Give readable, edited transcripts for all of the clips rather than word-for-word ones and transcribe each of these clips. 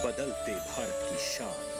बदलते भारत की शान।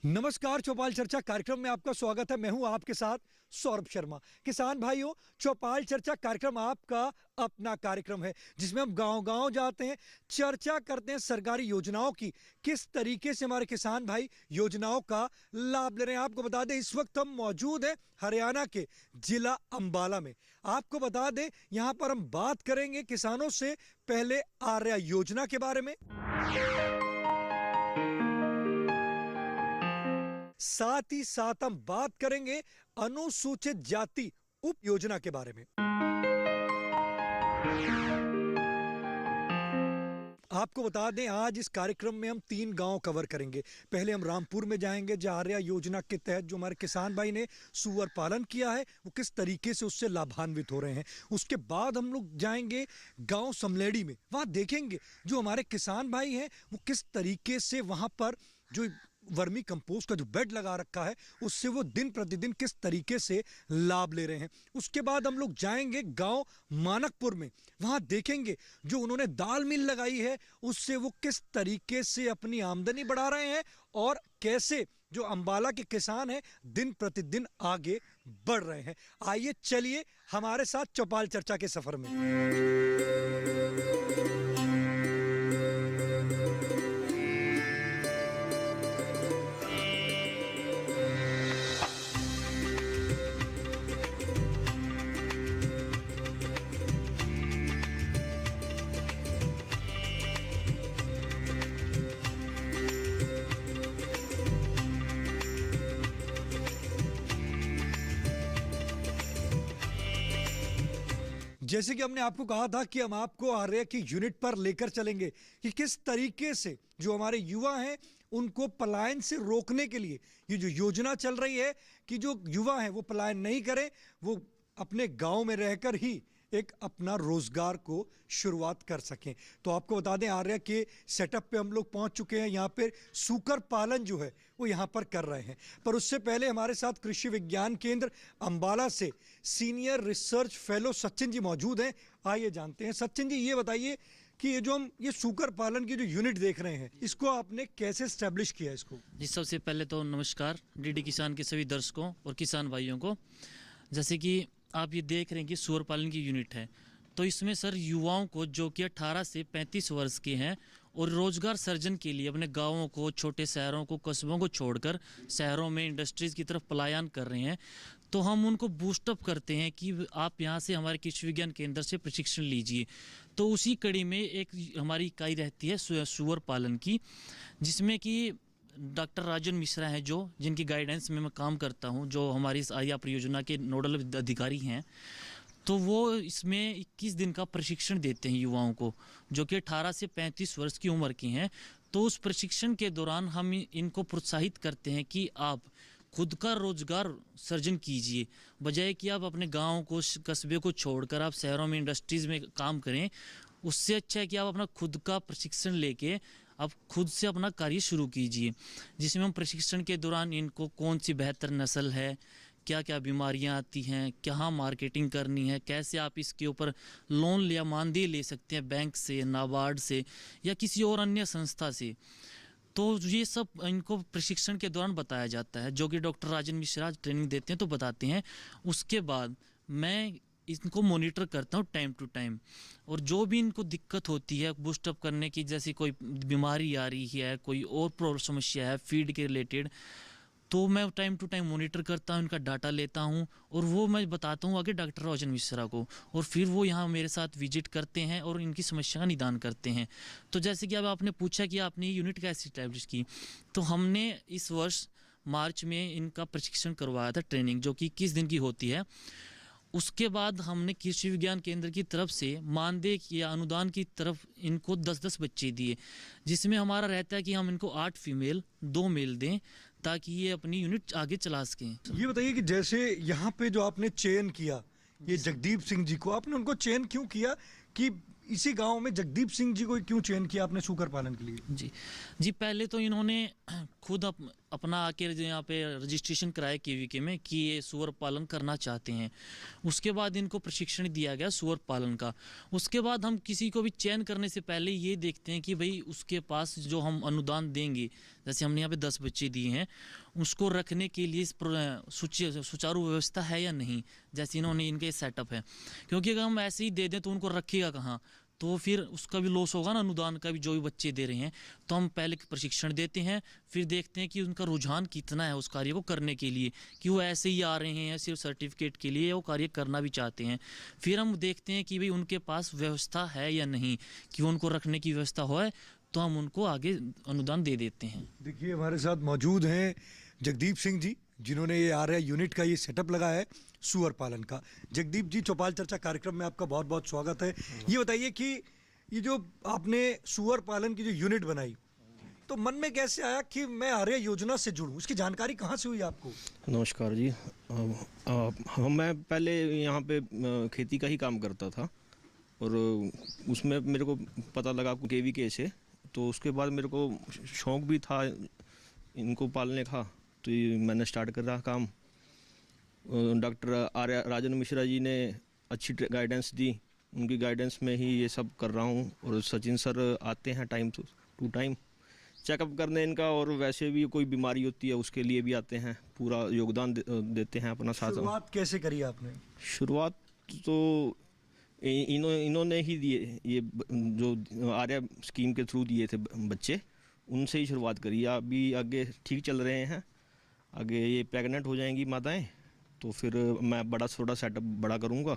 नमस्कार, चौपाल चर्चा कार्यक्रम में आपका स्वागत है। मैं हूं आपके साथ सौरभ शर्मा। किसान भाइयों, चौपाल चर्चा कार्यक्रम आपका अपना कार्यक्रम है जिसमें हम गांव-गांव जाते हैं, चर्चा करते हैं सरकारी योजनाओं की, किस तरीके से हमारे किसान भाई योजनाओं का लाभ ले रहे हैं। आपको बता दें, इस वक्त हम मौजूद हैं हरियाणा के जिला अंबाला में। आपको बता दें, यहां पर हम बात करेंगे किसानों से पहले आर्या योजना के बारे में, साथ ही साथ हम बात करेंगे अनुसूचित जाति उप योजना के बारे में। आपको बता दें, आज इस कार्यक्रम में हम 3 गांव कवर करेंगे। पहले हम रामपुर में जाएंगे, जहां आर्या योजना के तहत जो हमारे किसान भाई ने सुअर पालन किया है वो किस तरीके से उससे लाभान्वित हो रहे हैं। उसके बाद हम लोग जाएंगे गांव समलेड़ी में, वहां देखेंगे जो हमारे किसान भाई हैं वो किस तरीके से वहां पर जो वर्मी कंपोस्ट का जो बेड लगा रखा है उससे वो दिन प्रतिदिन किस तरीके से लाभ ले रहे हैं। उसके बाद हम लोग जाएंगे गांव मानकपुर में, वहां देखेंगे जो उन्होंने दाल मिल लगाई है उससे वो किस तरीके से अपनी आमदनी बढ़ा रहे हैं और कैसे जो अंबाला के किसान हैं दिन प्रतिदिन आगे बढ़ रहे हैं। आइए चलिए हमारे साथ चौपाल चर्चा के सफर में। जैसे कि हमने आपको कहा था कि हम आपको आर्या की यूनिट पर लेकर चलेंगे कि किस तरीके से जो हमारे युवा हैं उनको पलायन से रोकने के लिए ये जो योजना चल रही है कि जो युवा हैं वो पलायन नहीं करें, वो अपने गांव में रहकर ही एक अपना रोजगार को शुरुआत कर सकें। तो आपको बता दें, आर्या के सेटअप पे हम लोग पहुंच चुके हैं। यहाँ पे सूकर पालन जो है वो यहाँ पर कर रहे हैं। पर उससे पहले हमारे साथ कृषि विज्ञान केंद्र अंबाला से senior research fellow Sachin ji मौजूद हैं। आइए जानते हैं। सचिन जी, ये बताइए कि ये जो हम ये सूकर पालन की जो यूनिट देख रहे हैं इसको आपने कैसे स्टैब्लिश किया इसको? जी, सबसे पहले तो नमस्कार डीडी किसान के सभी दर्शकों और किसान भाइयों को। जैसे कि आप ये देख रहे हैं कि सूअर पालन की यूनिट है, तो इसमें सर युवाओं को जो कि 18 से 35 वर्ष के हैं और रोजगार सर्जन के लिए अपने गांवों को, छोटे शहरों को, कस्बों को छोड़कर शहरों में इंडस्ट्रीज़ की तरफ पलायन कर रहे हैं, तो हम उनको बूस्टअप करते हैं कि आप यहाँ से हमारे कृषि विज्ञान केंद्र से प्रशिक्षण लीजिए। तो उसी कड़ी में एक हमारी इकाई रहती है सूअर पालन की, जिसमें कि डॉक्टर राजन मिश्रा हैं जो जिनकी गाइडेंस में मैं काम करता हूं, जो हमारी इस आर्या परियोजना के नोडल अधिकारी हैं। तो वो इसमें 21 दिन का प्रशिक्षण देते हैं युवाओं को जो कि 18 से 35 वर्ष की उम्र के हैं। तो उस प्रशिक्षण के दौरान हम इनको प्रोत्साहित करते हैं कि आप खुद का रोजगार सर्जन कीजिए, बजाय कि आप अपने गाँव को, कस्बे को छोड़कर आप शहरों में इंडस्ट्रीज़ में काम करें। उससे अच्छा है कि आप अपना खुद का प्रशिक्षण लेके आप खुद से अपना कार्य शुरू कीजिए, जिसमें हम प्रशिक्षण के दौरान इनको कौन सी बेहतर नस्ल है, क्या क्या बीमारियां आती हैं, कहाँ मार्केटिंग करनी है, कैसे आप इसके ऊपर लोन या मानदेय ले सकते हैं बैंक से, नाबार्ड से या किसी और अन्य संस्था से। तो ये सब इनको प्रशिक्षण के दौरान बताया जाता है, जो कि डॉक्टर राजन मिश्रा ट्रेनिंग देते हैं तो बताते हैं। उसके बाद मैं इनको मॉनिटर करता हूँ टाइम टू टाइम, और जो भी इनको दिक्कत होती है बूस्टअप करने की, जैसे कोई बीमारी आ रही है, कोई और प्रॉब्लम समस्या है फीड के रिलेटेड, तो मैं टाइम टू टाइम मॉनिटर करता हूँ, इनका डाटा लेता हूँ और वो मैं बताता हूँ आगे डॉक्टर राजन मिश्रा को, और फिर वो यहाँ मेरे साथ विजिट करते हैं और इनकी समस्या का निदान करते हैं। तो जैसे कि अब आपने पूछा कि आपने ये यूनिट कैसे इस्टेब्लिश की, तो हमने इस वर्ष मार्च में इनका प्रशिक्षण करवाया था, ट्रेनिंग जो कि 21 दिन की होती है। उसके बाद हमने कृषि विज्ञान केंद्र की तरफ से मानदेय या अनुदान की तरफ इनको 10-10 बच्चे दिए, जिसमें हमारा रहता है कि हम इनको 8 फीमेल 2 मेल दें ताकि ये अपनी यूनिट आगे चला सकें। ये बताइए कि जैसे यहाँ पे जो आपने चयन किया ये जगदीप सिंह जी को, आपने उनको चयन क्यों किया कि इसी गांव में जगदीप सिंह जी को क्यों चयन किया आपने सूकर पालन के लिए? जी पहले तो इन्होंने खुद अपना आके यहाँ पे रजिस्ट्रेशन कराया केवीके में कि ये सूअर पालन करना चाहते हैं। उसके बाद इनको प्रशिक्षण दिया गया सूअर पालन का। उसके बाद हम किसी को भी चयन करने से पहले ये देखते हैं कि भाई उसके पास जो हम अनुदान देंगे, जैसे हमने यहाँ पे 10 बच्चे दिए हैं, उसको रखने के लिए सुचारू व्यवस्था है या नहीं, जैसे इन्होंने इनके सेटअप है। क्योंकि अगर हम ऐसे ही दे दें तो उनको रखेगा कहाँ, तो फिर उसका भी लॉस होगा ना, अनुदान का भी जो भी बच्चे दे रहे हैं। तो हम पहले प्रशिक्षण देते हैं, फिर देखते हैं कि उनका रुझान कितना है उस कार्य को करने के लिए, कि वो ऐसे ही आ रहे हैं सिर्फ सर्टिफिकेट के लिए, वो कार्य करना भी चाहते हैं। फिर हम देखते हैं कि भाई उनके पास व्यवस्था है या नहीं, कि उनको रखने की व्यवस्था हो तो हम उनको आगे अनुदान दे देते हैं। देखिए हमारे साथ मौजूद हैं जगदीप सिंह जी, जिन्होंने ये आर्या यूनिट का ये सेटअप लगाया है सूअर पालन का। जगदीप जी, चौपाल चर्चा कार्यक्रम में आपका बहुत बहुत स्वागत है। ये बताइए कि ये जो आपने सूअर पालन की जो यूनिट बनाई, तो मन में कैसे आया कि मैं आर्या योजना से जुड़ूं? उसकी जानकारी कहाँ से हुई आपको? नमस्कार जी। मैं पहले यहाँ पे खेती का ही काम करता था और उसमें मेरे को पता लगा आपको केवीके से, तो उसके बाद मेरे को शौक़ भी था इनको पालने का, तो मैंने स्टार्ट कर रहा काम। डॉक्टर आर्या राजन मिश्रा जी ने अच्छी गाइडेंस दी, उनकी गाइडेंस में ही ये सब कर रहा हूँ। और सचिन सर आते हैं टाइम टू टाइम चेकअप करने इनका, और वैसे भी कोई बीमारी होती है उसके लिए भी आते हैं, पूरा योगदान देते हैं अपना साथ। शुरुआत कैसे करी आपने? शुरुआत तो इन्होंने ही दिए, ये जो आर्या स्कीम के थ्रू दिए थे बच्चे, उनसे ही शुरुआत करी। अभी आगे ठीक चल रहे हैं, आगे ये प्रेग्नेंट हो जाएंगी माताएं, तो फिर मैं थोड़ा सेटअप बड़ा करूँगा।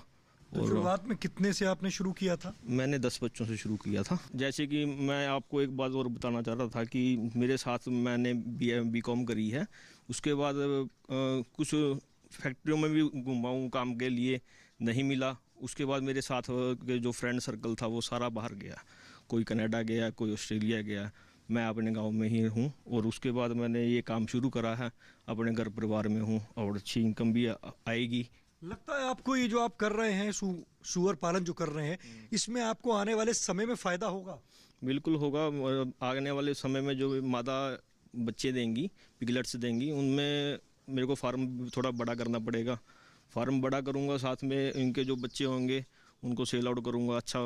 तो शुरुआत में कितने से आपने शुरू किया था? मैंने 10 बच्चों से शुरू किया था। जैसे कि मैं आपको एक बात और बताना चाह रहा था कि मेरे साथ मैंने BCom करी है, उसके बाद कुछ फैक्ट्रियों में भी घूमा हूँ काम के लिए, नहीं मिला। उसके बाद मेरे साथ के जो फ्रेंड सर्कल था वो सारा बाहर गया, कोई कनाडा गया, कोई ऑस्ट्रेलिया गया, मैं अपने गांव में ही हूँ। और उसके बाद मैंने ये काम शुरू करा है, अपने घर परिवार में हूँ और अच्छी इनकम भी आएगी। लगता है आपको ये जो आप कर रहे हैं सूअर पालन जो कर रहे हैं, इसमें आपको आने वाले समय में फ़ायदा होगा? बिल्कुल होगा। आने वाले समय में जो मादा बच्चे देंगी, पिगलेट्स देंगी, उनमें मेरे को फार्म थोड़ा बड़ा करना पड़ेगा। फार्म बड़ा करूँगा, साथ में इनके जो बच्चे होंगे उनको सेल आउट करूँगा, अच्छा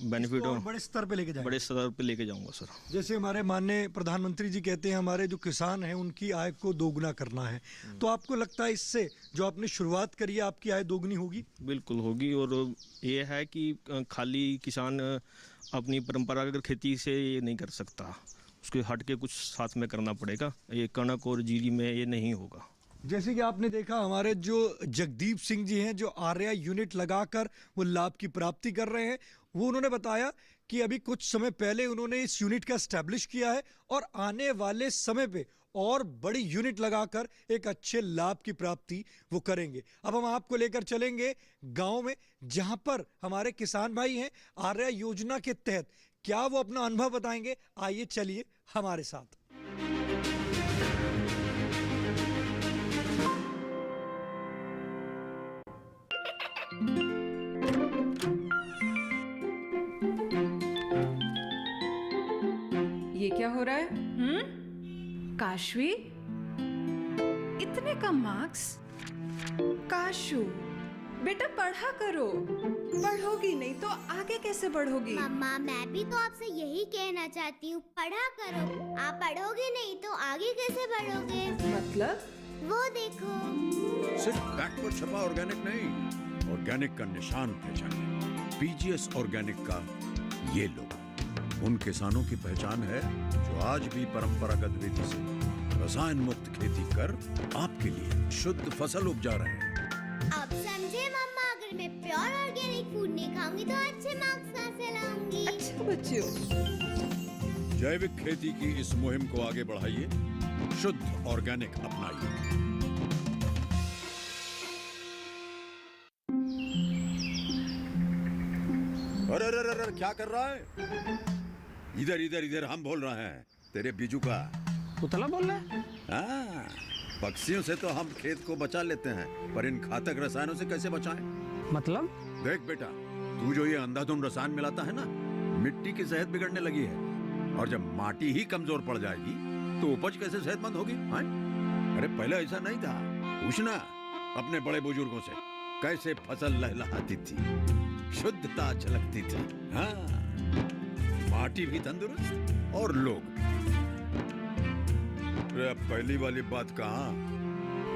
बेनिफिट हो, बड़े स्तर पे लेके जाएंगे। बड़े स्तर पे लेके जाऊँगा सर। जैसे हमारे माननीय प्रधानमंत्री जी कहते हैं हमारे जो किसान हैं उनकी आय को दोगुना करना है, तो आपको लगता है इससे जो आपने शुरुआत करी है आपकी आय दोगुनी होगी? बिल्कुल होगी। और ये है कि खाली किसान अपनी परंपरागत खेती से ये नहीं कर सकता, उसके हट के कुछ साथ में करना पड़ेगा। ये कणक और जीरी में ये नहीं होगा। जैसे कि आपने देखा हमारे जो जगदीप सिंह जी हैं, जो आर्या यूनिट लगाकर वो लाभ की प्राप्ति कर रहे हैं, वो उन्होंने बताया कि अभी कुछ समय पहले उन्होंने इस यूनिट का एस्टैब्लिश किया है और आने वाले समय पे और बड़ी यूनिट लगाकर एक अच्छे लाभ की प्राप्ति वो करेंगे। अब हम आपको लेकर चलेंगे गांव में, जहां पर हमारे किसान भाई हैं। आर्या योजना के तहत क्या वो अपना अनुभव बताएंगे, आइए चलिए हमारे साथ। ये क्या हो रहा है? काशवी, इतने कम मार्क्स? काशू बेटा पढ़ा करो, पढ़ोगी नहीं तो आगे कैसे बढ़ोगी? मम्मा मैं भी तो आपसे यही कहना चाहती हूँ, पढ़ा करो। आप पढ़ोगे नहीं तो आगे कैसे बढ़ोगे? मतलब? वो देखो, सिर्फ बैक पर छपा ऑर्गेनिक नहीं, ऑर्गेनिक का निशान पहचाने। PGS ऑर्गेनिक का ये लोगो उन किसानों की पहचान है जो आज भी परंपरागत विधि से रसायन मुक्त खेती कर आपके लिए शुद्ध फसल उपजा रहे हैं। अब समझे मम्मा, अगर मैं प्योर ऑर्गेनिक फूड नहीं खाऊंगी तो अच्छे मार्क्स कहाँ से लाऊंगी? अच्छा बच्चों, जैविक खेती की इस मुहिम को आगे बढ़ाइए शुद्ध ऑर्गेनिक अपनाइए। अरे अरे अरे क्या कर रहा है? इधर इधर इधर, हम बोल रहे हैं तेरे बीजू का। उतला बोल रहा है? हाँ, पक्षियों से तो हम खेत को बचा लेते हैं, पर इन घातक रसायनों से कैसे बचाएं? मतलब? देख बेटा, तू जो ये अंधाधुंध रसायन मिलाता है ना, मिट्टी की सेहत बिगड़ने लगी है। और जब माटी ही कमजोर पड़ जाएगी तो उपज कैसे सेहतमंद होगी? हाँ? अरे पहले ऐसा नहीं था। पूछना अपने बड़े बुजुर्गों से, कैसे फसल लहलहाती थी, शुद्धता झलकती थी। हाँ, माटी भी तंदुरुस्त और लोग। अरे पहली वाली बात कहाँ?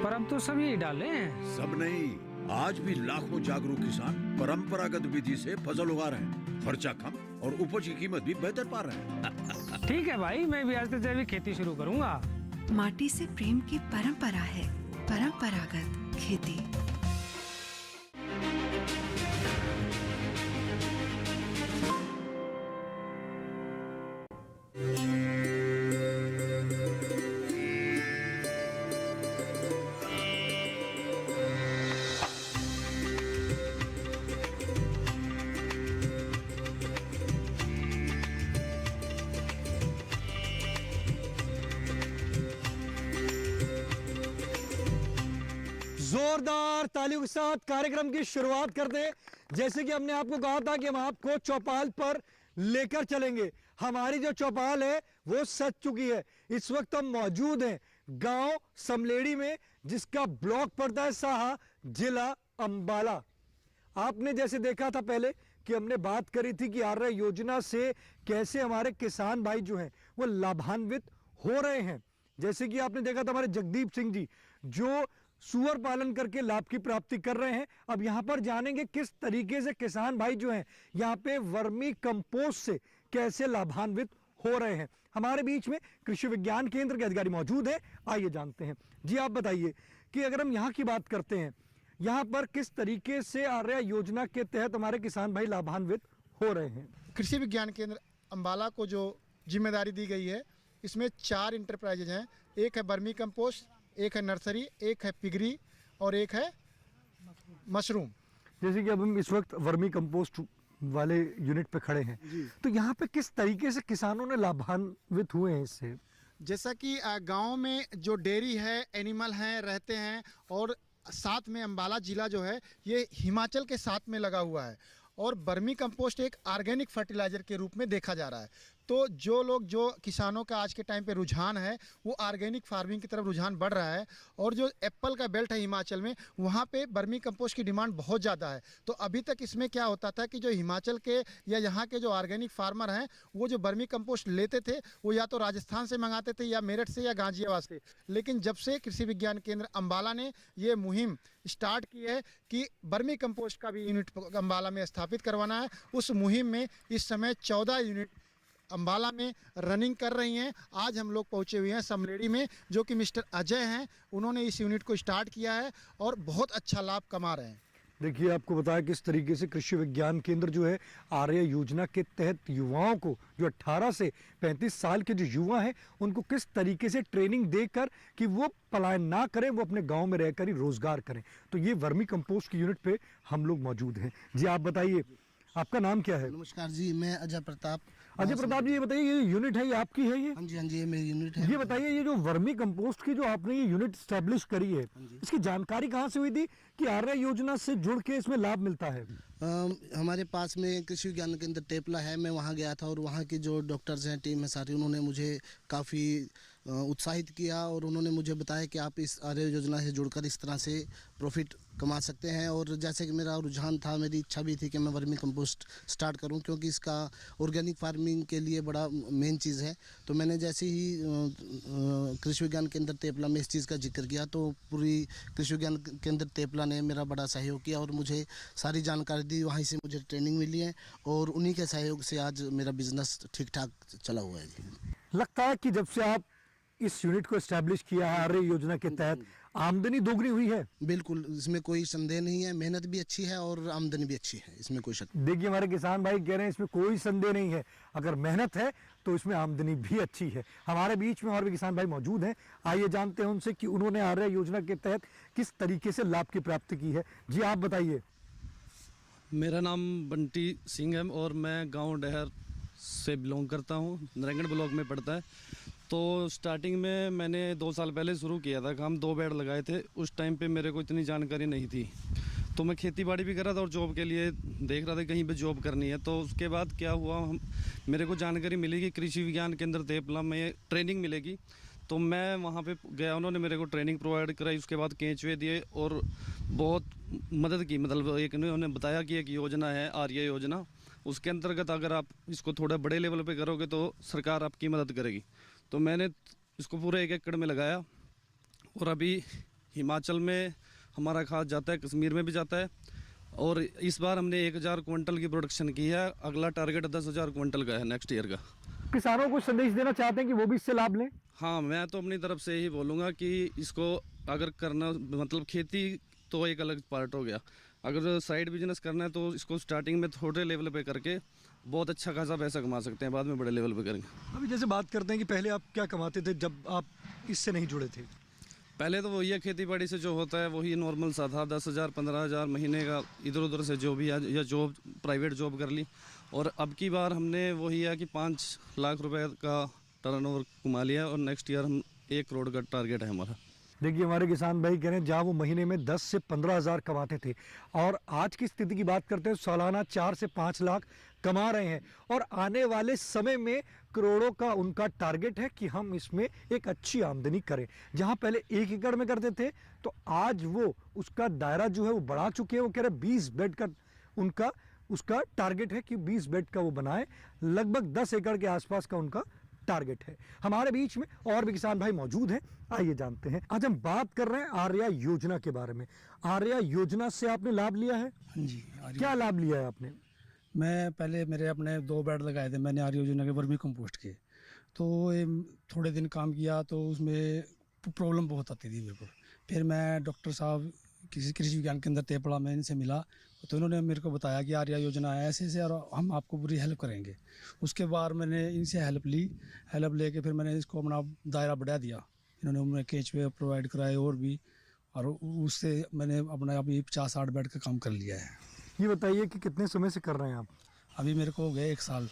पर अब तो सब यही डाले हैं। सब नहीं, आज भी लाखों जागरूक किसान परंपरागत विधि से फसल उगा रहे हैं। खर्चा कम और उपज की कीमत भी बेहतर पा रहे हैं। ठीक है भाई, मैं भी आज से जैविक खेती शुरू करूंगा। माटी से प्रेम की परंपरा है, परंपरागत खेती। जोरदार तालियों के साथ कार्यक्रम की शुरुआत कर दे। जैसे कि हमने आपको कहा था कि हम आपको चौपाल पर लेकर चलेंगे। हमारी जो चौपाल है वो सज चुकी है। इस वक्त हम मौजूद हैं गांव समलेड़ी में, जिसका ब्लॉक पड़ता है साहा, जिला अंबाला। आपने जैसे देखा था पहले कि हमने बात करी थी कि आर्य योजना से कैसे हमारे किसान भाई जो हैं वो लाभान्वित हो रहे हैं। जैसे कि आपने देखा था हमारे जगदीप सिंह जी जो सुअर पालन करके लाभ की प्राप्ति कर रहे हैं। अब यहाँ पर जानेंगे किस तरीके से किसान भाई जो हैं यहाँ पे वर्मी कंपोस्ट से कैसे लाभान्वित हो रहे हैं। हमारे बीच में कृषि विज्ञान केंद्र के अधिकारी मौजूद हैं, आइए जानते हैं। जी आप बताइए कि अगर हम यहाँ की बात करते हैं, यहाँ पर किस तरीके से आर्या योजना के तहत हमारे किसान भाई लाभान्वित हो रहे हैं। कृषि विज्ञान केंद्र अंबाला को जो जिम्मेदारी दी गई है, इसमें 4 इंटरप्राइजेज हैं। एक है वर्मी कंपोस्ट, एक है नर्सरी, एक है पिगरी और एक है मशरूम। जैसे कि अब हम इस वक्त वर्मी कंपोस्ट वाले यूनिट पे खड़े हैं, तो यहाँ पे किस तरीके से किसानों ने लाभान्वित हुए हैं इससे? जैसा कि गांव में जो डेयरी है, एनिमल हैं, रहते हैं, और साथ में अंबाला जिला जो है ये हिमाचल के साथ में लगा हुआ है, और वर्मी कंपोस्ट एक ऑर्गेनिक फर्टिलाइजर के रूप में देखा जा रहा है। तो जो किसानों का आज के टाइम पे रुझान है वो ऑर्गेनिक फार्मिंग की तरफ रुझान बढ़ रहा है। और जो एप्पल का बेल्ट है हिमाचल में, वहाँ पे वर्मी कंपोस्ट की डिमांड बहुत ज़्यादा है। तो अभी तक इसमें क्या होता था कि जो हिमाचल के या यहाँ के जो ऑर्गेनिक फार्मर हैं वो जो वर्मी कंपोस्ट लेते थे वो या तो राजस्थान से मंगाते थे या मेरठ से या गाजियाबाद से। लेकिन जब से कृषि विज्ञान केंद्र अंबाला ने ये मुहिम स्टार्ट की है कि वर्मी कंपोस्ट का भी यूनिट अंबाला में स्थापित करवाना है, उस मुहिम में इस समय 14 यूनिट अंबाला में रनिंग कर रही हैं। आज हम लोग पहुंचे हुए हैं समलेड़ी में, जो कि मिस्टर अजय हैं, उन्होंने इस यूनिट को स्टार्ट किया है और बहुत अच्छा लाभ कमा रहे हैं। देखिए आपको बताया किस तरीके से कृषि विज्ञान केंद्र जो है आर्य योजना के तहत युवाओं को, जो 18 से 35 साल के जो युवा हैं, उनको किस तरीके से ट्रेनिंग देकर कि वो पलायन ना करें, वो अपने गांव में रहकर ही रोजगार करें। तो ये वर्मी कंपोस्ट की यूनिट पे हम लोग मौजूद हैं। जी आप बताइए, आपका नाम क्या है? नमस्कार जी, मैं अजय प्रताप। अजय प्रताप जी, ये बताइए ये यूनिट है ये आपकी है? ये हाँ जी, ये मेरी यूनिट है। ये बताइए ये जो वर्मी कंपोस्ट की जो आपने ये यूनिट स्टैब्लिश करी है, इसकी जानकारी कहाँ से हुई थी कि आर्य योजना से जुड़ के इसमें लाभ मिलता है? हमारे पास में कृषि विज्ञान केंद्र टेपला है, मैं वहाँ गया था और वहाँ की जो डॉक्टर्स हैं, टीम है सारी, उन्होंने मुझे काफ़ी उत्साहित किया और उन्होंने मुझे बताया कि आप इस आर्य योजना से जुड़कर इस तरह से प्रॉफिट कमा सकते हैं। और जैसे कि मेरा रुझान था, मेरी इच्छा भी थी कि मैं वर्मी कंपोस्ट स्टार्ट करूं, क्योंकि इसका ऑर्गेनिक फार्मिंग के लिए बड़ा मेन चीज़ है। तो मैंने जैसे ही कृषि विज्ञान केंद्र तेपला में इस चीज़ का जिक्र किया तो पूरी कृषि विज्ञान केंद्र तेपला ने मेरा बड़ा सहयोग किया और मुझे सारी जानकारी दी, वहीं से मुझे ट्रेनिंग मिली है और उन्हीं के सहयोग से आज मेरा बिजनेस ठीक ठाक चला हुआ है जी। लगता है कि जब से आप इस यूनिट को एस्टैब्लिश किया है आर्य योजना के तहत, आमदनी दोगुनी हुई है? बिल्कुल, इसमें कोई संदेह नहीं है, मेहनत भी अच्छी है और आमदनी भी अच्छी है, इसमें कोई शक। देखिए हमारे किसान भाई कह रहे हैं इसमें कोई संदेह नहीं है, अगर मेहनत है तो इसमें आमदनी भी अच्छी है। हमारे बीच में और भी किसान भाई मौजूद हैं, आइए जानते हैं उनसे कि उन्होंने आर्या योजना के तहत किस तरीके से लाभ की प्राप्ति की है। जी आप बताइए। मेरा नाम बंटी सिंह है और मैं गांव डहर से बिलोंग करता हूं, नारायणगढ़ ब्लॉक में पड़ता है। तो स्टार्टिंग में मैंने 2 साल पहले शुरू किया था काम, 2 बेड लगाए थे। उस टाइम पे मेरे को इतनी जानकारी नहीं थी, तो मैं खेती बाड़ी भी कर रहा था और जॉब के लिए देख रहा था कहीं पे जॉब करनी है। तो उसके बाद क्या हुआ, मेरे को जानकारी मिली कि कृषि विज्ञान केंद्र देपला में ट्रेनिंग मिलेगी। तो मैं वहाँ पे गया, उन्होंने मेरे को ट्रेनिंग प्रोवाइड कराई। उसके बाद केंचुए दिए और बहुत मदद की। मतलब एक उन्होंने बताया कि एक योजना है आर्या योजना, उसके अंतर्गत अगर आप इसको थोड़ा बड़े लेवल पे करोगे तो सरकार आपकी मदद करेगी। तो मैंने इसको पूरे 1 एकड़ में लगाया और अभी हिमाचल में हमारा खाद जाता है, कश्मीर में भी जाता है। और इस बार हमने 1000 क्विंटल की प्रोडक्शन की है। अगला टारगेट 10,000 क्विंटल का है नेक्स्ट ईयर का। किसानों को संदेश देना चाहते हैं कि वो भी इससे लाभ लें? हाँ, मैं तो अपनी तरफ से ही बोलूँगा कि इसको अगर करना, मतलब खेती तो एक अलग पार्ट हो गया, अगर साइड बिजनेस करना है तो इसको स्टार्टिंग में थोड़े लेवल पे करके बहुत अच्छा खासा पैसा कमा सकते हैं, बाद में बड़े लेवल पे करेंगे। अभी जैसे बात करते हैं कि पहले आप क्या कमाते थे जब आप इससे नहीं जुड़े थे? पहले तो वही है, खेती बाड़ी से जो होता है वही नॉर्मल सा था, 10,000 15,000 महीने का इधर उधर से जो भी है, या जॉब प्राइवेट जॉब कर ली। और अब की बार हमने वही है कि 5 लाख रुपए का टर्नओवर कमा लिया और नेक्स्ट ईयर हम 1 करोड़ का टारगेट है हमारा। देखिए हमारे किसान भाई कह रहे हैं जहाँ वो महीने में 10 से 15,000 कमाते थे और आज की स्थिति की बात करते हैं सालाना 4 से 5 लाख कमा रहे हैं और आने वाले समय में करोड़ों का उनका टारगेट है कि हम इसमें एक अच्छी आमदनी करें। जहां पहले 1 एकड़ में करते थे तो आज वो उसका दायरा जो है वो बढ़ा चुके हैं। वो कह रहे 20 बेड का उसका टारगेट है कि 20 बेड का वो बनाए, लगभग 10 एकड़ के आसपास का उनका टारगेट है। हमारे बीच में और भी किसान भाई मौजूद हैं, आइए जानते हैं। आज हम बात कर रहे हैं आर्या योजना के बारे में। आर्या योजना से आपने लाभ लिया है? हाँ जी। क्या लाभ लिया है आपने? मैं पहले मेरे अपने 2 बेड लगाए थे मैंने आर्य योजना के वर्मी कंपोस्ट के। तो थोड़े दिन काम किया तो उसमें प्रॉब्लम बहुत आती थी मेरे को। फिर मैं डॉक्टर साहब किसी कृषि विज्ञान केंद्र तेपड़ा में इनसे मिला तो इन्होंने मेरे को बताया कि आर्या योजना है ऐसे ऐसे और हम आपको पूरी हेल्प करेंगे। उसके बाद मैंने इनसे हेल्प लेके फिर मैंने इसको अपना दायरा बढ़ा दिया। इन्होंने मुझे केंचुए प्रोवाइड कराए और भी, और उससे मैंने अपना अभी 50-60 बेड का काम कर लिया है। ये बताइए कि कितने समय से कर रहे हैं आप? अभी मेरे को हो गया 1 साल।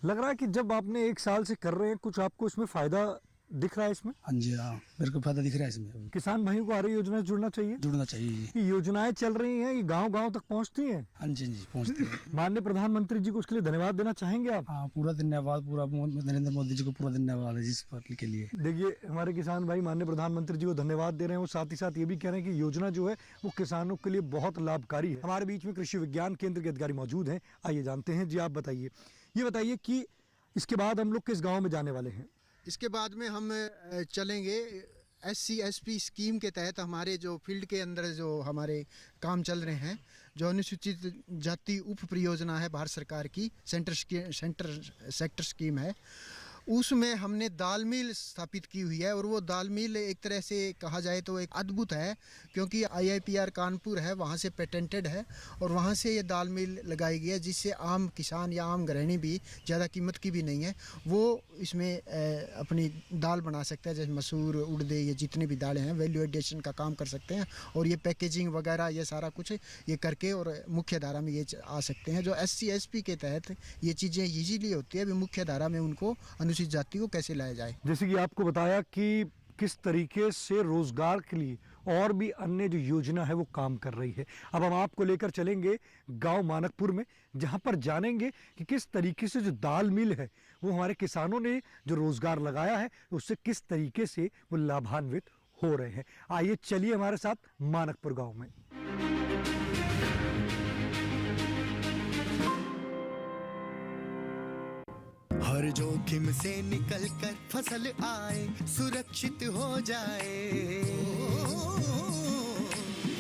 लग रहा है कि जब आपने 1 साल से कर रहे हैं कुछ आपको इसमें फायदा दिख रहा है इसमें? हाँ जी, हाँ मेरे को फायदा दिख रहा है इसमें। किसान भाइयों को आर्या योजना से जुड़ना चाहिए? जुड़ना चाहिए। ये योजनाएं चल रही हैं, ये गांव-गांव तक पहुंचती हैं? हाँ जी पहुँचती है। माननीय प्रधानमंत्री जी को उसके लिए धन्यवाद देना चाहेंगे आप? हाँ, पूरा धन्यवाद, पूरा नरेंद्र मोदी जी को पूरा धन्यवाद है इस बात के लिए। देखिए हमारे किसान भाई माननीय प्रधानमंत्री जी को धन्यवाद दे रहे हैं और साथ ही साथ ये भी कह रहे हैं कि योजना जो है वो किसानों के लिए बहुत लाभकारी है। हमारे बीच में कृषि विज्ञान केंद्र के अधिकारी मौजूद हैं, आइए जानते हैं। जी आप बताइए, ये बताइए कि इसके बाद हम लोग किस गाँव में जाने वाले हैं? इसके बाद में हम चलेंगे SC/SP स्कीम के तहत हमारे जो फील्ड के अंदर जो हमारे काम चल रहे हैं, जो अनुसूचित जाति उप परियोजना है भारत सरकार की, सेक्टर स्कीम है, उसमें हमने दाल मिल स्थापित की हुई है। और वो दाल मिल एक तरह से कहा जाए तो एक अद्भुत है, क्योंकि IIPR कानपुर है, वहाँ से पेटेंटेड है और वहाँ से ये दाल मिल लगाई गई है, जिससे आम किसान या आम गृहिणी भी ज़्यादा कीमत की भी नहीं है, वो इसमें अपनी दाल बना सकता है। जैसे मसूर, उड़द, ये जितनी भी दालें हैं वैल्यू एडिशन का काम कर सकते हैं और ये पैकेजिंग वगैरह ये सारा कुछ ये करके और मुख्य धारा में ये आ सकते हैं। जो SC/SP के तहत ये चीज़ें ईजीली होती है, अभी मुख्य धारा में उनको अनुसूचित जाति को कैसे लाया जाए। जैसे कि आपको बताया कि किस तरीके से रोजगार के लिए और भी अन्य जो योजना है वो काम कर रही है। अब हम आपको लेकर चलेंगे गांव मानकपुर में, जहां पर जानेंगे कि किस तरीके से जो दाल मिल है वो हमारे किसानों ने जो रोजगार लगाया है उससे किस तरीके से वो लाभान्वित हो रहे हैं। आइए चलिए हमारे साथ मानकपुर गाँव में। हर जोखिम से निकल कर फसल आए, सुरक्षित हो जाए।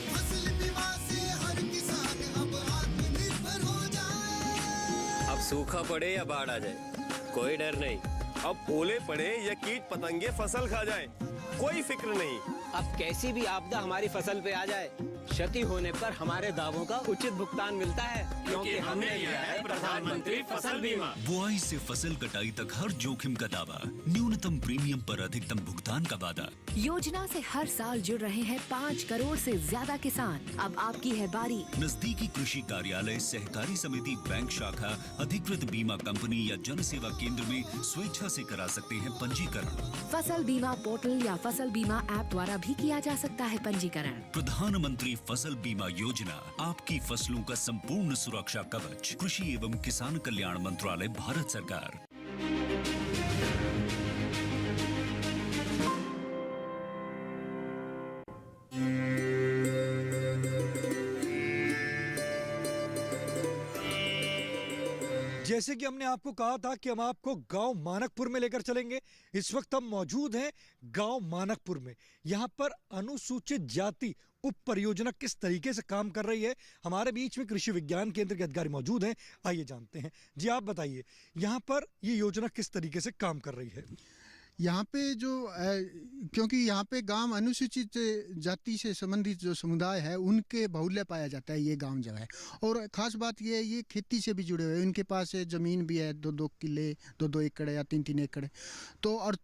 फसल बीमा से हर किसान अब आत्मनिर्भर हो जाए। अब सूखा पड़े या बाढ़ आ जाए कोई डर नहीं, अब ओले पड़े या कीट पतंगे फसल खा जाए कोई फिक्र नहीं। अब कैसी भी आपदा हमारी फसल पे आ जाए, क्षति होने पर हमारे दावों का उचित भुगतान मिलता है, क्योंकि हमने लिया है प्रधानमंत्री फसल बीमा। बुआई से फसल कटाई तक हर जोखिम का दावा, न्यूनतम प्रीमियम पर अधिकतम भुगतान का वादा। योजना से हर साल जुड़ रहे हैं 5 करोड़ से ज्यादा किसान। अब आपकी है बारी। नजदीकी कृषि कार्यालय, सहकारी समिति, बैंक शाखा, अधिकृत बीमा कंपनी या जन सेवा केंद्र में स्वेच्छा से करा सकते हैं पंजीकरण। फसल बीमा पोर्टल या फसल बीमा ऐप द्वारा भी किया जा सकता है पंजीकरण। प्रधानमंत्री फसल बीमा योजना, आपकी फसलों का संपूर्ण सुरक्षा कवच। कृषि एवं किसान कल्याण मंत्रालय, भारत सरकार। जैसे कि हमने आपको कहा था कि हम आपको गांव मानकपुर में लेकर चलेंगे। इस वक्त हम मौजूद हैं गांव मानकपुर में। यहाँ पर अनुसूचित जाति उप परियोजना किस तरीके से काम कर रही है, हमारे बीच में कृषि विज्ञान केंद्र के अधिकारी मौजूद हैं। आइए जानते हैं। जी आप बताइए, यहाँ पर ये योजना किस तरीके से काम कर रही है? यहाँ पे जो क्योंकि यहाँ पे गांव अनुसूचित जाति से संबंधित जो समुदाय है उनके बहुल्य पाया जाता है ये गांव जो है। और ख़ास बात ये है, ये खेती से भी जुड़े हुए हैं। उनके पास ज़मीन भी है, 2-2 किले, 2-2 एकड़ या 3-3 एकड़। तो और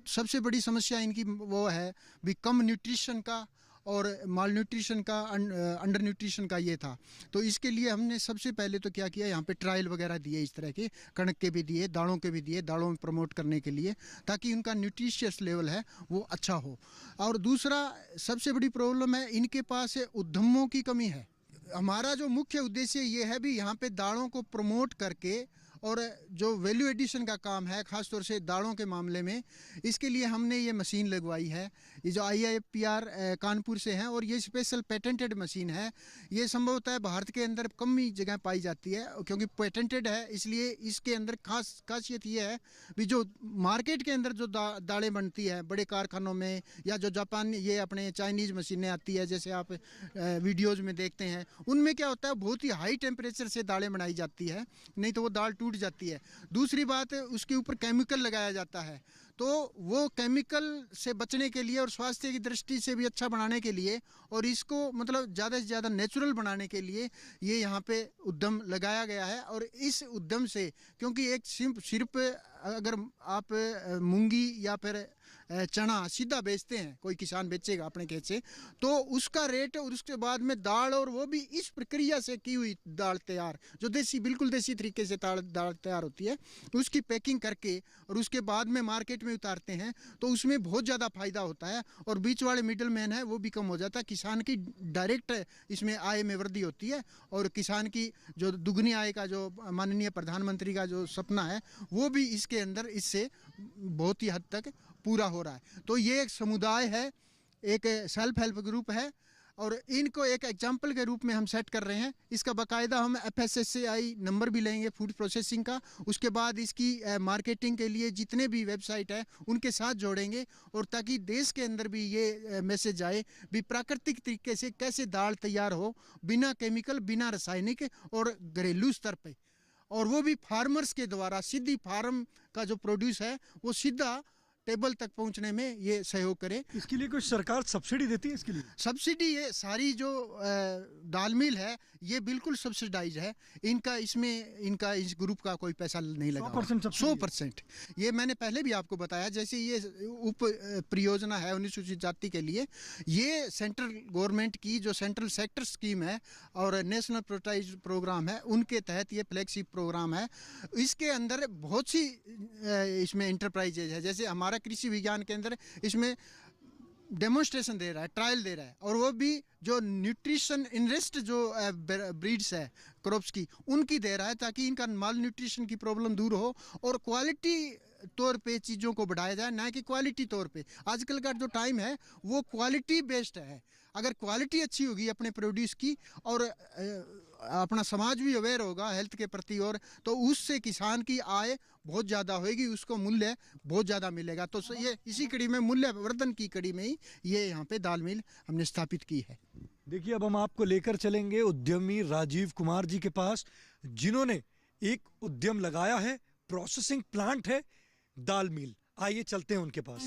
सबसे बड़ी समस्या इनकी वो है भी कम न्यूट्रिशन का और माल न्यूट्रिशन का, अंडर न्यूट्रिशन का ये था। तो इसके लिए हमने सबसे पहले तो क्या किया, यहाँ पे ट्रायल वगैरह दिए, इस तरह के कणक के भी दिए, दालों के भी दिए, दालों में प्रमोट करने के लिए, ताकि उनका न्यूट्रिशियस लेवल है वो अच्छा हो। और दूसरा सबसे बड़ी प्रॉब्लम है, इनके पास उद्यमों की कमी है। हमारा जो मुख्य उद्देश्य ये है भी यहाँ पे दालों को प्रमोट करके और जो वैल्यू एडिशन का काम है, ख़ास तौर से दालों के मामले में, इसके लिए हमने ये मशीन लगवाई है। ये जो IIPR कानपुर से है और ये स्पेशल पेटेंटेड मशीन है। ये संभवतः है भारत के अंदर कम ही जगह पाई जाती है, क्योंकि पेटेंटेड है, इसलिए इसके अंदर खासियत ये है भी जो मार्केट के अंदर जो दालें बनती है बड़े कारखानों में, या जो जापान ये अपने चाइनीज़ मशीनें आती है जैसे आप वीडियोज़ में देखते हैं, उनमें क्या होता है बहुत ही हाई टेम्परेचर से दालें बनाई जाती है, नहीं तो वो दाल टूट जाती है। दूसरी बात, उसके ऊपर केमिकल लगाया जाता है। तो वो केमिकल से बचने के लिए और स्वास्थ्य की दृष्टि से भी अच्छा बनाने के लिए और इसको मतलब ज़्यादा से ज़्यादा नेचुरल बनाने के लिए ये यहाँ पे उद्यम लगाया गया है। और इस उद्यम से, क्योंकि एक सिर्फ अगर आप मूंगी या फिर चना सीधा बेचते हैं, कोई किसान बेचेगा अपने खेत से, तो उसका रेट और उसके बाद में दाल, और वो भी इस प्रक्रिया से की हुई दाल तैयार, जो देसी बिल्कुल देसी तरीके से दाल तैयार होती है, उसकी पैकिंग करके और उसके बाद में मार्केट में उतारते हैं, तो उसमें बहुत ज़्यादा फायदा होता है और बीच वाले मिडल मैन है वो भी कम हो जाता है। किसान की डायरेक्ट इसमें आय में वृद्धि होती है और किसान की जो दुगनी आय का जो माननीय प्रधानमंत्री का जो सपना है वो भी इसके अंदर इससे बहुत ही हद तक पूरा हो रहा है। तो ये एक समुदाय है, एक सेल्फ हेल्प ग्रुप है और इनको एक एग्जाम्पल के रूप में हम सेट कर रहे हैं। इसका बाकायदा हम FSSAI नंबर भी लेंगे फूड प्रोसेसिंग का, उसके बाद इसकी मार्केटिंग के लिए जितने भी वेबसाइट है उनके साथ जोड़ेंगे, और ताकि देश के अंदर भी ये मैसेज आए भी प्राकृतिक तरीके से कैसे दाल तैयार हो, बिना केमिकल, बिना रासायनिक और घरेलू स्तर पे, और वो भी फार्मर्स के द्वारा। सीधी फार्म का जो प्रोड्यूस है वो सीधा टेबल तक पहुंचने में ये सहयोग करे। इसके लिए कोई सरकार सब्सिडी देती है? इसके लिए सब्सिडी, ये सारी जो दाल मिल है ये बिल्कुल सब्सिडाइज है। इनका इस ग्रुप का कोई पैसा नहीं लगा, 100%। ये मैंने पहले भी आपको बताया, जैसे ये उप परियोजना है अनुसूचित जाति के लिए, ये सेंट्रल गवर्नमेंट की जो सेंट्रल सेक्टर स्कीम है और नेशनल प्रोटाइज प्रोग्राम है, उनके तहत ये फ्लैगशिप प्रोग्राम है। इसके अंदर बहुत सी इसमें इंटरप्राइजेज है, जैसे हमारा कृषि विज्ञान केंद्र इसमें डेमोन्स्ट्रेशन दे रहा है, ट्रायल दे रहा है, और वो भी जो न्यूट्रिशन इनरिस्ट जो ब्रीड्स है क्रॉप्स की, उनकी दे रहा है, ताकि इनका माल न्यूट्रिशन की प्रॉब्लम दूर हो और क्वालिटी तौर पे चीज़ों को बढ़ाया जाए, ना कि क्वालिटी तौर पे। आजकल का जो टाइम है वो क्वालिटी बेस्ड है। अगर क्वालिटी अच्छी होगी अपने प्रोड्यूस की और अपना समाज भी अवेयर होगा हेल्थ के प्रति, और तो उससे किसान की आय बहुत ज़्यादा होगी, उसको मूल्य बहुत ज़्यादा मिलेगा। तो ये इसी कड़ी में, मूल्य वर्धन की कड़ी में ही ये यहाँ पे दाल मिल हमने स्थापित की है। देखिए, अब हम आपको लेकर चलेंगे उद्यमी राजीव कुमार जी के पास, जिन्होंने एक उद्यम लगाया है, प्रोसेसिंग प्लांट है, दाल मिल। आइए चलते हैं उनके पास।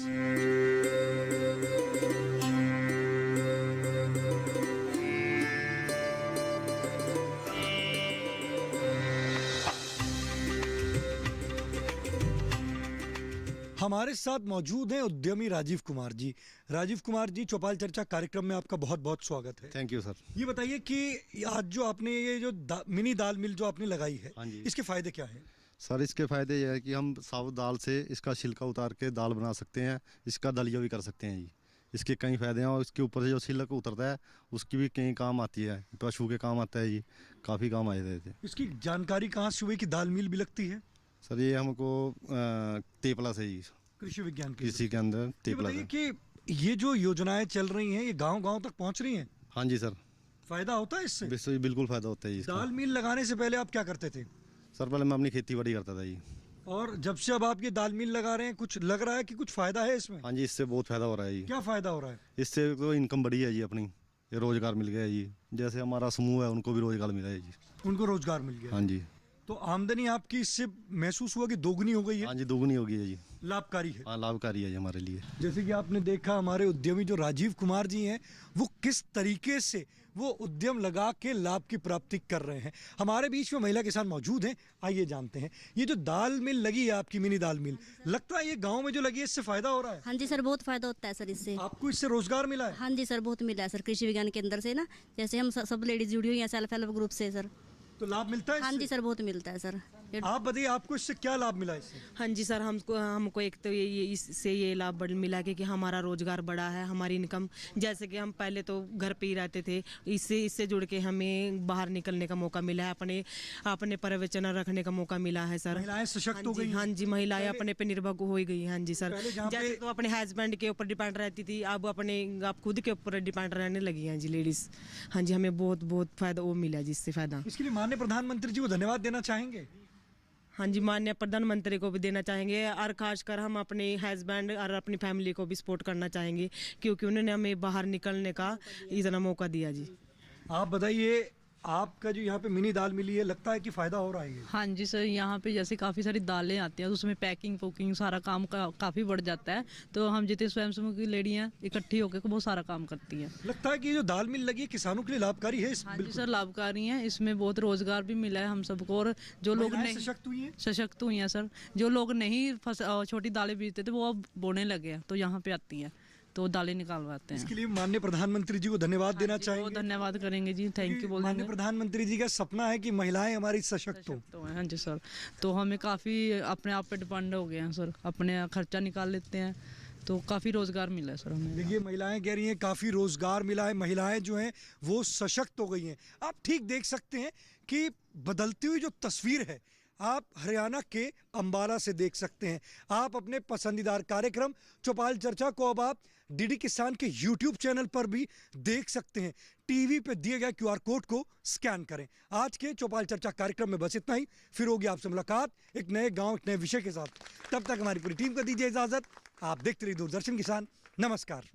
हमारे साथ मौजूद हैं उद्यमी राजीव कुमार जी। राजीव कुमार जी, चौपाल चर्चा कार्यक्रम में आपका बहुत बहुत स्वागत है। Thank you sir. ये बताइए कि आज जो आपने ये जो मिनी दाल मिल जो आपने लगाई है, हाँ जी इसके फायदे क्या है? सर, इसके फ़ायदे ये है कि हम साबुत दाल से इसका छिलका उतार के दाल बना सकते हैं, इसका दलिया भी कर सकते हैं जी। इसके कई फ़ायदे हैं और इसके ऊपर से जो छिलक उतरता है उसकी भी कई काम आती है, पशु के काम आता है जी, काफ़ी काम आए थे। इसकी जानकारी कहाँ से हुई कि दाल मिल भी लगती है? सर, ये हमको तेपला से जी, कृषि विज्ञान कृषि के अंदर तेपला से। कि ये जो योजनाएं चल रही हैं ये गांव-गांव तक पहुंच रही हैं? हाँ जी सर। फायदा होता है इससे? बिल्कुल फ़ायदा होता है जी। दाल मिल लगाने से पहले आप क्या करते थे? सर, पहले मैं अपनी खेती बाड़ी करता था जी। और जब से अब आप ये दाल मिल लगा रहे हैं, कुछ लग रहा है कि कुछ फायदा है इसमें? हाँ जी, इससे बहुत फ़ायदा हो रहा है जी। क्या फायदा हो रहा है? इससे तो इनकम बढ़ी है जी अपनी, ये रोज़गार मिल गया है जी। जैसे हमारा समूह है उनको भी रोज़गार मिला है जी। उनको रोजगार मिल गया? हाँ जी। तो आमदनी आपकी इससे महसूस हुआ कि दोगुनी हो गई है? हाँ जी, दोगुनी हो गई है जी। लाभकारी है? हाँ, लाभकारी है जी हमारे लिए। जैसे कि आपने देखा हमारे उद्यमी जो राजीव कुमार जी हैं, वो किस तरीके से वो उद्यम लगा के लाभ की प्राप्ति कर रहे हैं। हमारे बीच में महिला किसान मौजूद हैं, आइए जानते हैं। ये जो दाल मिल लगी है आपकी, मिनी दाल मिल, लगता है ये गांव में जो लगी है इससे फायदा हो रहा है? हाँ जी सर, बहुत फायदा होता है सर इससे। आपको इससे रोजगार मिला है? हाँ जी सर, बहुत मिला है सर, कृषि विज्ञान के अंदर से ना, जैसे हम सब लेडीज जुड़ी हुई हैं सेल्फ हेल्प ग्रुप से सर। तो लाभ मिलता है? हाँ जी सर, बहुत मिलता है सर। आप बताइए, आपको इससे क्या लाभ मिला है? हाँ जी सर, हमको एक तो ये इससे ये लाभ मिला कि हमारा रोजगार बढ़ा है, हमारी इनकम, जैसे कि हम पहले तो घर पे ही रहते थे, इससे जुड़ के हमें बाहर निकलने का मौका मिला है, अपने पर्यवेक्षण रखने का मौका मिला है सर। महिलाएं सशक्त हो गई? हाँ जी, महिलाएं अपने पे निर्भर हो गई। हाँ जी सर, जैसे तो अपने हस्बैंड के ऊपर डिपेंड रहती थी, अब आप खुद के ऊपर डिपेंड रहने लगी हैं जी लेडीज। हाँ जी, हमें बहुत बहुत फायदा वो मिला जी, इससे फायदा। इसके लिए माननीय प्रधानमंत्री जी को धन्यवाद देना चाहेंगे? हाँ जी, माननीय प्रधानमंत्री को भी देना चाहेंगे, और खासकर हम अपने हस्बैंड और अपनी फैमिली को भी सपोर्ट करना चाहेंगे, क्योंकि उन्होंने हमें बाहर निकलने का इतना मौका दिया जी। आप बताइए, आपका जो यहाँ पे मिनी दाल मिली है, लगता है कि फायदा हो रहा है? हाँ जी सर, यहाँ पे जैसे काफ़ी सारी दालें आती हैं तो उसमें पैकिंग फोकिंग सारा काम काफ़ी बढ़ जाता है, तो हम जितने स्वयंसेवक की लेडी हैं इकट्ठी होकर बहुत सारा काम करती हैं। लगता है कि जो दाल मिल लगी है किसानों के लिए लाभकारी है? हाँ जी सर, लाभकारी है, इसमें बहुत रोजगार भी मिला है हम सबको, और जो लोग नहीं सशक्त हुई हैं सर, जो लोग नहीं छोटी दालें बेचते थे वो अब बोने लगे हैं, तो यहाँ पे आती हैं तो दालें निकालवाते हैं। इसके लिए माननीय प्रधानमंत्री जी को धन्यवाद देना चाहेंगे? धन्यवाद करेंगे जी, थैंक यू। माननीय प्रधानमंत्री जी का सपना है कि महिलाएं हमारी सशक्त हो। हाँ जी सर, तो हमें काफ़ी अपने आप पे डिपेंड हो गए हैं सर, अपने खर्चा निकाल लेते हैं, तो काफ़ी रोज़गार मिला है सर हमें। देखिए, महिलाएं कह रही हैं काफ़ी रोज़गार मिला है, महिलाएं जो हैं वो सशक्त हो गई हैं। आप ठीक देख सकते हैं कि बदलती हुई जो तस्वीर है आप हरियाणा के अंबाला से देख सकते हैं। आप अपने पसंदीदार कार्यक्रम चौपाल चर्चा को अब आप डीडी किसान के यूट्यूब चैनल पर भी देख सकते हैं। टीवी पे दिए गए QR कोड को स्कैन करें। आज के चौपाल चर्चा कार्यक्रम में बस इतना ही, फिर होगी आपसे मुलाकात एक नए गांव, एक नए विषय के साथ। तब तक हमारी पूरी टीम को दीजिए इजाजत। आप देखते रहिए दूरदर्शन किसान। नमस्कार।